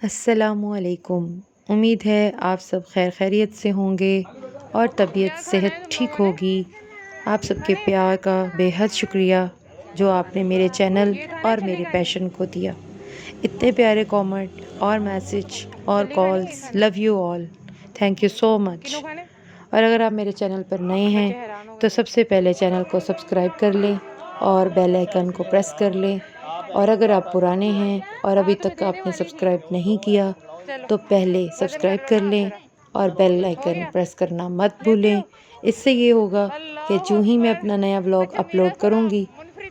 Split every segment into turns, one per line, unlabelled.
अस्सलामुअलैकुम। उम्मीद है आप सब खैर खैरियत से होंगे और तबीयत सेहत ठीक होगी। आप सबके प्यार का बेहद शुक्रिया जो आपने मेरे चैनल और मेरे पैशन को दिया। इतने प्यारे कमेंट और मैसेज और calls, love you all, thank you so much. और अगर आप मेरे चैनल पर नए हैं तो सबसे पहले चैनल को सब्सक्राइब कर लें और बेल आइकन को प्रेस कर लें। और अगर आप पुराने हैं और अभी तक आपने सब्सक्राइब नहीं किया तो पहले सब्सक्राइब कर लें और बेल आइकन प्रेस करना मत भूलें। इससे ये होगा कि जो ही मैं अपना नया व्लॉग अपलोड करूँगी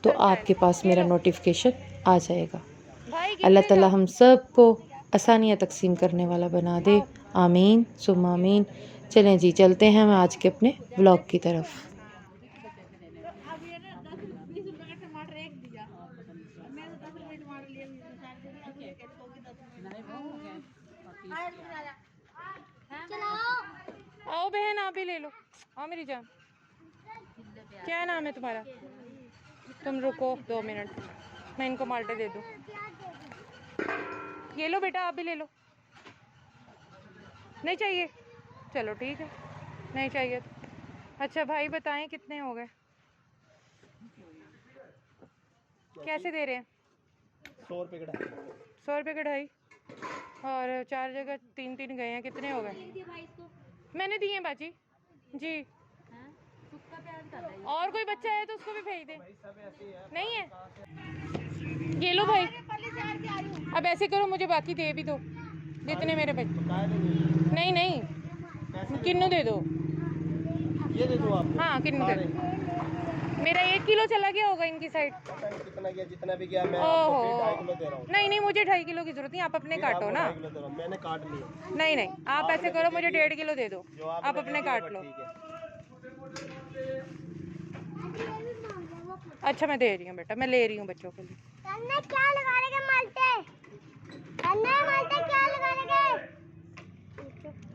तो आपके पास मेरा नोटिफिकेशन आ जाएगा। अल्लाह ताला हम सब को आसानियाँ तकसीम करने वाला बना दे। आमीन सुम्मा आमीन। चलें जी, चलते हैं हम आज के अपने व्लॉग की तरफ।
आओ बहन, आप भी ले लो। आओ मेरी जान, क्या नाम है तुम्हारा? तुम रुको 2 मिनट, मैं इनको माल्टे दे दूँ। ये लो बेटा, आप भी ले लो। नहीं चाहिए? चलो ठीक है, नहीं चाहिए तो। अच्छा भाई बताएं कितने हो गए? कैसे दे रहे हैं?
100 रुपये का
100 रुपये का ढाई, और 4 जगह 3 गए हैं, कितने हो गए? मैंने दिए हैं बाजी जी। और कोई बच्चा है तो उसको भी भेज दे। नहीं है? ये लो भाई, अब ऐसे करो मुझे बाकी दे भी दो जितने मेरे बच्चे। नहीं नहीं, किन्नू दे दो।
ये दे दो आप।
हाँ किन्नू दे दो। मेरा 1 किलो चला गया होगा इनकी साइड।
कितना गया? जितना भी गया मैं आपको फिर 2.5 किलो दे रहा हूँ।
नहीं नहीं, मुझे 2.5 किलो की जरूरत नहीं, आप अपने काटो ना।
2.5 किलो दे रहा हूँ, मैंने काट लिया।
नहीं नहीं, आप ऐसे करो मुझे 1.5 किलो दे दो, आप अपने काट लो। अच्छा मैं दे रही हूँ बेटा, मैं ले रही हूँ बच्चों के लिए।
क्या लगाने माल्टे? माल्टे क्या लगाने?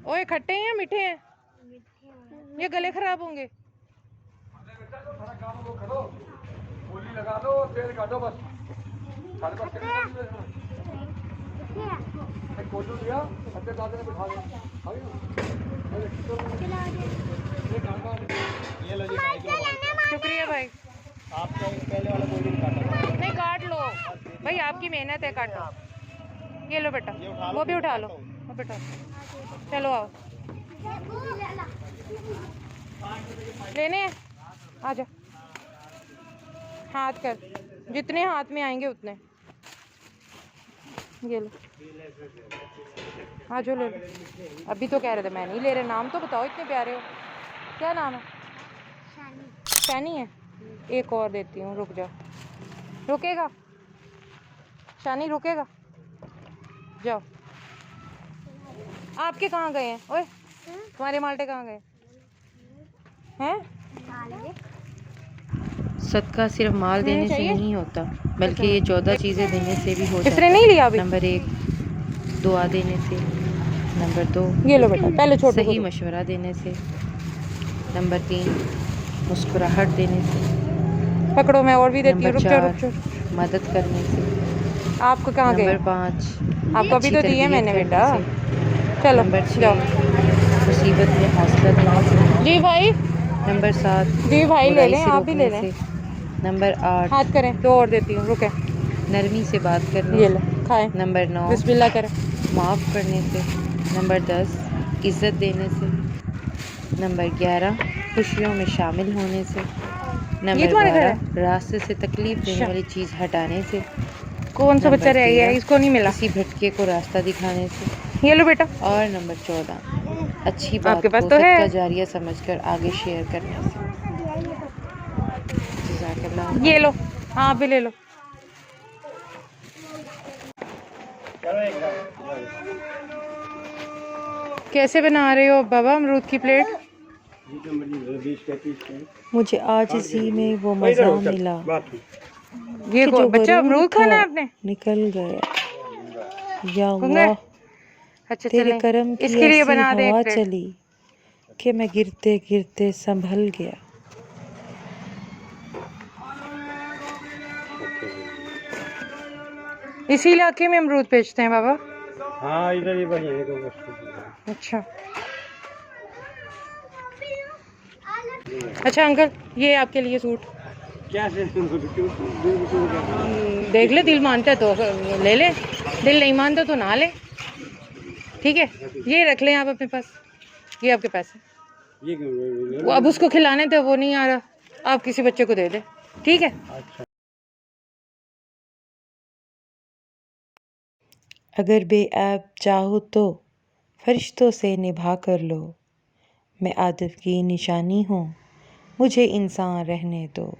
ओए खट्टे हैं या मीठे हैं? ये गले खराब होंगे।
गोली लगा दो, तेल काटो बस। कोचो दिया, अच्छे दादे ने बिठा दिया।
ये लो जी,
शुक्रिया भाई।
आपका पहले वाला गोली काटा।
नहीं काट लो भाई, आपकी मेहनत है, काटो। ये लो बेटा, वो भी उठा लो, वो बेटा। चलो आओ, लेने हैं, आ जा। हाथ कर, जितने हाथ में आएंगे उतने। ये लो, हाँ जो ले लो। अभी तो कह रहे थे मैं नहीं ले रहे। नाम तो बताओ, इतने प्यारे हो। क्या नाम है? शैनी है। एक और देती हूँ, रुक जाओ। रुकेगा शानी, रुकेगा? जाओ। आपके कहाँ गए हैं? ओए तुम्हारे माल्टे कहाँ गए हैं?
सदका सिर्फ माल देने से नहीं होता बल्कि ये 14 चीज़ें देने से भी हो जाता
इसने
है।
नहीं लिया अभी?
नंबर 1 दुआ देने से, नंबर 2
ये लो बेटा, पहले छोटे
सही मशवरा देने से, नंबर 3 मुस्कुराहट देने से,
पकड़ो, मैं और भी देती हूँ।
नंबर
रुक जाओ
4 मदद करने से,
आपको कहाँ गए?
नंबर 5
आपको अभी तो दिए मैंने बेटा। चलो
नंबर 6
जाओ।
मुसीबत में हौसला देने से,
जी भाई,
नंबर 7
जी भाई ले
बुराई
लें,
से
आप भी ले
रोकने
लें।
से, नंबर 8
हाथ करें, 2 और देती हूँ, रुके।
नरमी से बात करने
ये
से,
ले खाएं,
नंबर 9
बिस्मिल्लाह करें।
माफ़ करने से, नंबर 10 इज़्ज़त देने से, नंबर 11 खुशियों में शामिल होने से, नंबर 12 रास्ते से तकलीफ देने वाली चीज़ हटाने से,
कौन सा बच्चा रह गया है? इसको नहीं मिला।
किसी भटके को रास्ता दिखाने से,
ये लो बेटा।
और नंबर 14 अच्छी बात
आपके पास
को
तो है।
सदका जारिया समझकर आगे शेयर करने से। जज़ाकल्लाह।
ये लो, हाँ भी ले लो। कैसे बना रहे हो बाबा अमरूद की प्लेट?
मुझे आज इसी में वो मज़ा मिला
ये
कि जो
बच्चा
गरूर
अमरूद खाना है
था
आपने?
निकल गया। या अल्लाह,
अच्छा
तेरे
चलें,
करम की
इसके लिए
ऐसी
बना दे
हवा
एक प्लेट।
चली कि मैं गिरते गिरते संभल गया।
इसी इलाके में अमरूद बेचते हैं बाबा?
हाँ इधर ही बस यहीं को बस।
अच्छा अच्छा अंकल, ये आपके लिए सूट
क्या से
देख ले, दिल मानता है तो ले ले, दिल नहीं मानता तो ना ले। ठीक है, ये रख लें आप अपने पास, ये आपके पैसे।
ये क्यों?
वो अब उसको खिलाने थे, वो नहीं आ रहा, आप किसी बच्चे को दे दे। ठीक है।
अच्छा
अगर बेऐब चाहो तो फरिश्तों से निभा कर लो। मैं आदब की निशानी हूँ, मुझे इंसान रहने दो।